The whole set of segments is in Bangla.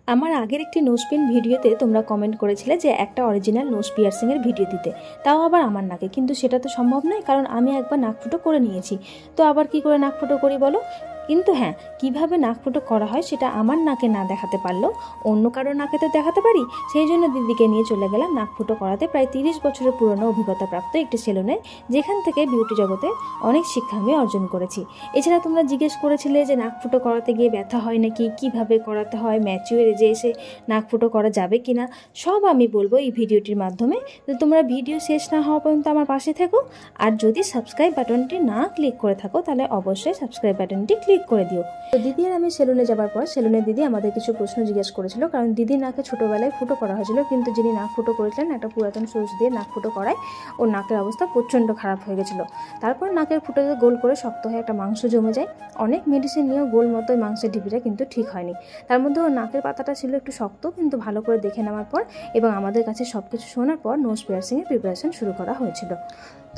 আমার আগের একটি নোজ পিন ভিডিওতে তোমরা কমেন্ট করেছিলে যে একটা অরিজিনাল নোজ পিয়ার্সিংয়ের ভিডিও দিতে, তাও আবার আমার নাকে। কিন্তু সেটা তো সম্ভব নয়, কারণ আমি একবার নাক ফুটো করে নিয়েছি। তো আবার কি করে নাক ফুটো করি বলো? কিন্তু হ্যাঁ, কিভাবে নাক ফুটো করা হয় সেটা আমার নাকে না দেখাতে পারলেও অন্য কারোর নাকে তো দেখাতে পারি। সেই জন্য দিদিকে নিয়ে চলে গেলাম নাক ফুটো করাতে প্রায় 30 বছরের পুরনো অভিজ্ঞতাপ্রাপ্ত একটি সেলুনে, যেখান থেকে বিউটি জগতে অনেক শিক্ষা আমি অর্জন করেছি। এছাড়া তোমরা জিজ্ঞেস করেছিলে যে নাক ফুটো করাতে গিয়ে ব্যথা হয় নাকি, কিভাবে করাতে হয়, ম্যাচিওর এজে এসে নাক ফুটো করা যাবে কিনা, সব আমি বলবো এই ভিডিওটির মাধ্যমে। তো তোমরা ভিডিও শেষ না হওয়া পর্যন্ত আমার পাশে থেকো। আর যদি সাবস্ক্রাইব বাটনটি না ক্লিক করে থাকো তাহলে অবশ্যই সাবস্ক্রাইব বাটনটি ক্লিক করে দিও। তো দিদি আর আমি সেলুনে যাবার পর সেলুনের দিদি আমাদের কিছু প্রশ্ন জিজ্ঞেস করেছিল, কারণ দিদির নাকে ছোটোবেলায় ফুটো করা হয়েছিল, কিন্তু যিনি নাক ফুটো করেছিলেন একটা পুরাতন সুচ দিয়ে নাক ফুটো করায় ওর নাকের অবস্থা প্রচণ্ড খারাপ হয়ে গেছিলো। তারপর নাকের ফুটোতে গোল করে শক্ত হয়ে একটা মাংস জমে যায়। অনেক মেডিসিন নিয়েও গোল মতো ওই মাংসের ঢিপিটা কিন্তু ঠিক হয়নি। তার মধ্যে ওর নাকের পাতাটা ছিল একটু শক্ত, কিন্তু ভালো করে দেখে নেওয়ার পর এবং আমাদের কাছে সব কিছু শোনার পর নোজ পিয়ার্সিংয়ের প্রিপারেশন শুরু করা হয়েছিল।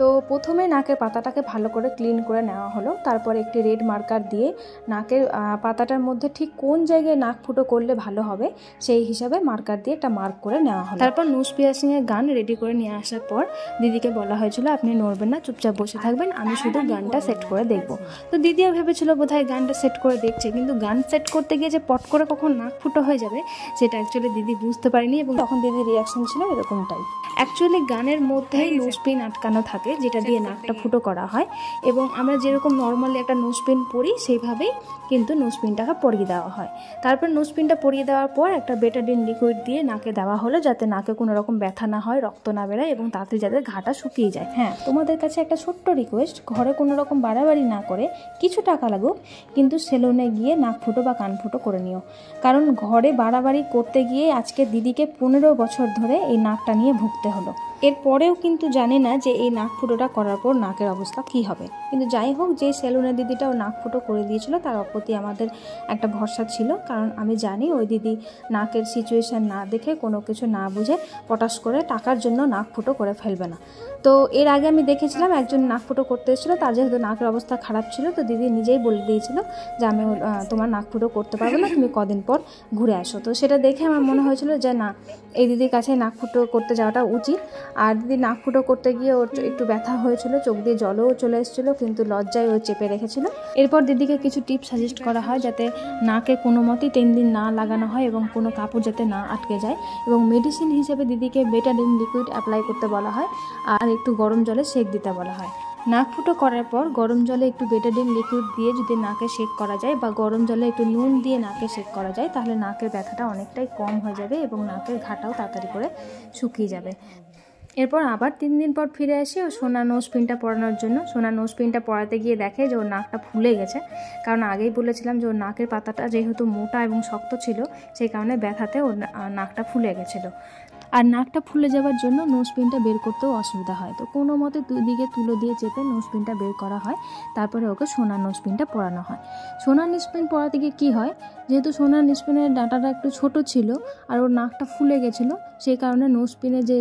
তো প্রথমে নাকের পাতাটাকে ভালো করে ক্লিন করে নেওয়া হলো। তারপর একটি রেড মার্কার দিয়ে নাকের পাতাটার মধ্যে ঠিক কোন জায়গায় নাক ফুটো করলে ভালো হবে সেই হিসাবে মার্কার দিয়ে একটা মার্ক করে নেওয়া হলো। তারপর নোজ পিয়ার্সিংয়ের গান রেডি করে নিয়ে আসার পর দিদিকে বলা হয়েছিল আপনি নড়বেন না, চুপচাপ বসে থাকবেন, আমি শুধু গানটা সেট করে দেখবো। তো দিদিও ভেবেছিল বোধহয় গানটা সেট করে দেখছে, কিন্তু গান সেট করতে গিয়ে যে পট করে কখন নাক ফুটো হয়ে যাবে সেটা অ্যাকচুয়ালি দিদি বুঝতে পারিনি, এবং তখন দিদির রিয়াকশন ছিল এরকমটাই। অ্যাকচুয়ালি গানের মধ্যেই নোজ পিন আটকানো থাকে, যেটা দিয়ে নাকটা ফুটো করা হয়, এবং আমরা যেরকম নর্মালি একটা নোজ পিন পরি সেইভাবেই কিন্তু নোজ পিনটাকে পরিয়ে দেওয়া হয়। তারপর নোজ পিনটা পরিয়ে দেওয়ার পর একটা বেটাডিন লিকুইড দিয়ে নাকে দেওয়া হলো, যাতে নাকে কোনো রকম ব্যথা না হয়, রক্ত না বেরোয় এবং তাড়াতাড়ি যাতে ঘাটা শুকিয়ে যায়। হ্যাঁ, তোমাদের কাছে একটা ছোট্ট রিকোয়েস্ট, ঘরে কোনো রকম বাড়াবাড়ি না করে কিছু টাকা লাগুক কিন্তু সেলুনে গিয়ে নাক ফুটো বা কান ফুটো করে নিও, কারণ ঘরে বাড়াবাড়ি করতে গিয়ে আজকে দিদিকে 15 বছর ধরে এই নাকটা নিয়ে ভুগতে হলো। এরপরেও কিন্তু জানি না যে এই নাক ফুটোটা করার পর নাকের অবস্থা কী হবে। কিন্তু যাই হোক, যে সেলুনের দিদিটাও নাক ফুটো করে দিয়েছিল তার প্রতি আমাদের একটা ভরসা ছিল, কারণ আমি জানি ওই দিদি নাকের সিচুয়েশান না দেখে কোনো কিছু না বুঝে পটাশ করে টাকার জন্য নাক ফুটো করে ফেলবে না। তো এর আগে আমি দেখেছিলাম একজন নাক ফুটো করতে এসেছিলো, তার যেহেতু নাকের অবস্থা খারাপ ছিল তো দিদি নিজেই বলে দিয়েছিল যে আমি তোমার নাক ফুটো করতে পারবো না, তুমি কদিন পর ঘুরে আসো। তো সেটা দেখে আমার মনে হয়েছিল যে না, এই দিদির কাছে নাক ফুটো করতে যাওয়াটা উচিত। আর দিদি নাক ফুটো করতে গিয়ে ওর একটু ব্যথা হয়েছিল, চোখ দিয়ে জলও চলে এসেছিলো, কিন্তু লজ্জায় ও চেপে রেখেছিল। এরপর দিদিকে কিছু টিপস সাজেস্ট করা হয় যাতে নাকে কোনো মতেই টেনদিন না লাগানো হয় এবং কোনো কাপড় যাতে না আটকে যায়, এবং মেডিসিন হিসেবে দিদিকে বেটাডিন লিকুইড অ্যাপ্লাই করতে বলা হয় আর একটু গরম জলে সেক দিতে বলা হয়। নাক ফুটো করার পর গরম জলে একটু বেটাডিন লিকুইড দিয়ে যদি নাকে সেক করা যায় বা গরম জলে একটু নুন দিয়ে নাকে সেক করা যায়, তাহলে নাকের ব্যথাটা অনেকটাই কম হয়ে যাবে এবং নাকের ঘাটাও তাড়াতাড়ি করে শুকিয়ে যাবে। এরপর আবার 3 দিন পর ফিরে আসি ও সোনা নোজ পিনটা পরানোর জন্য। সোনা নোজ পিনটা পরাতে গিয়ে দেখে যে ওর নাকটা ফুলে গেছে, কারণ আগেই বলেছিলাম যে ওর নাকের পাতাটা যেহেতু মোটা এবং শক্ত ছিল সেই কারণে ব্যথাতে ওর নাকটা ফুলে গেছিলো। আর নাকটা ফুলে যাওয়ার জন্য নোজ পিনটা বের করতেও অসুবিধা হয়। তো কোনো মতে দুদিকে তুলো দিয়ে চেপে নোজ পিনটা বের করা হয়, তারপরে ওকে সোনার নোজ পিনটা পরানো হয়। সোনার নোজ পিন পরাতে গিয়ে কী হয়, যেহেতু সোনার নোজ পিনের ডাঁটাটা একটু ছোট ছিল আর ওর নাকটা ফুলে গেছিলো, সেই কারণে নোজ পিনে যে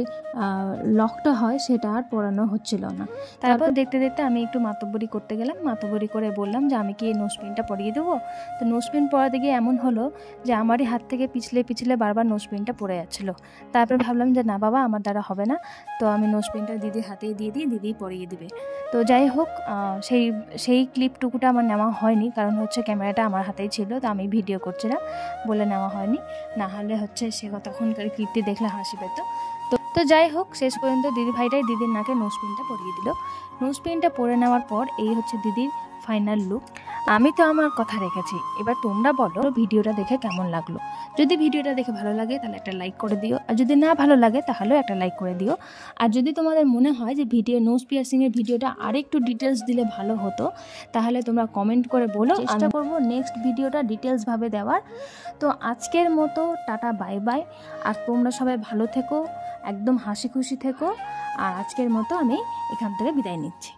লকটা হয় সেটা আর পরানো হচ্ছিল না। তারপর দেখতে দেখতে আমি একটু মাতব্বরি করতে গেলাম। মাতব্বরি করে বললাম যে আমি কি এই নোজ পিনটা পরিয়ে দেবো। তো নোজ পিন পরাতে গিয়ে এমন হলো যে আমারই হাত থেকে পিছলে পিছলে বারবার নোজ পিনটা পড়ে যাচ্ছিলো। তারপর ভাবলাম যে না বাবা, আমার দ্বারা হবে না, তো আমি নোজ পিনটা দিদির হাতেই দিয়ে দিই, দিদি পরিয়ে দিবে। তো যাই হোক, সেই ক্লিপটুকুটা আমার নেওয়া হয়নি, কারণ হচ্ছে ক্যামেরাটা আমার হাতেই ছিল, তো আমি ভিডিও করছিলাম বলে নেওয়া হয়নি, না হলে হচ্ছে সে তখনকার ক্লিপটি দেখলে হাসি পেত। তো যাই হোক, শেষ পর্যন্ত দিদি ভাইটাই দিদির নাকে নোজ পিনটা পরিয়ে দিল। নোজ পিনটা পরে নেওয়ার পর এই হচ্ছে দিদির ফাইনাল লুক। আমি তো আমার কথা রেখেছি, এবার তোমরা বলো ভিডিওটা দেখে কেমন লাগলো। যদি ভিডিওটা দেখে ভালো লাগে তাহলে একটা লাইক করে দিও, আর যদি না ভালো লাগে তাহলেও একটা লাইক করে দিও। আর যদি তোমাদের মনে হয় যে নোজ পিয়ার্সিংয়ের ভিডিওটা আরেকটু ডিটেলস দিলে ভালো হতো, তাহলে তোমরা কমেন্ট করে বলো, চেষ্টা করবো নেক্সট ভিডিওটা ডিটেলসভাবে দেওয়ার। তো আজকের মতো টাটা, বাই বাই। আর তোমরা সবাই ভালো থেকো, একদম হাসি খুশি থেকো। আর আজকের মতো আমি এখান থেকে বিদায় নিচ্ছি।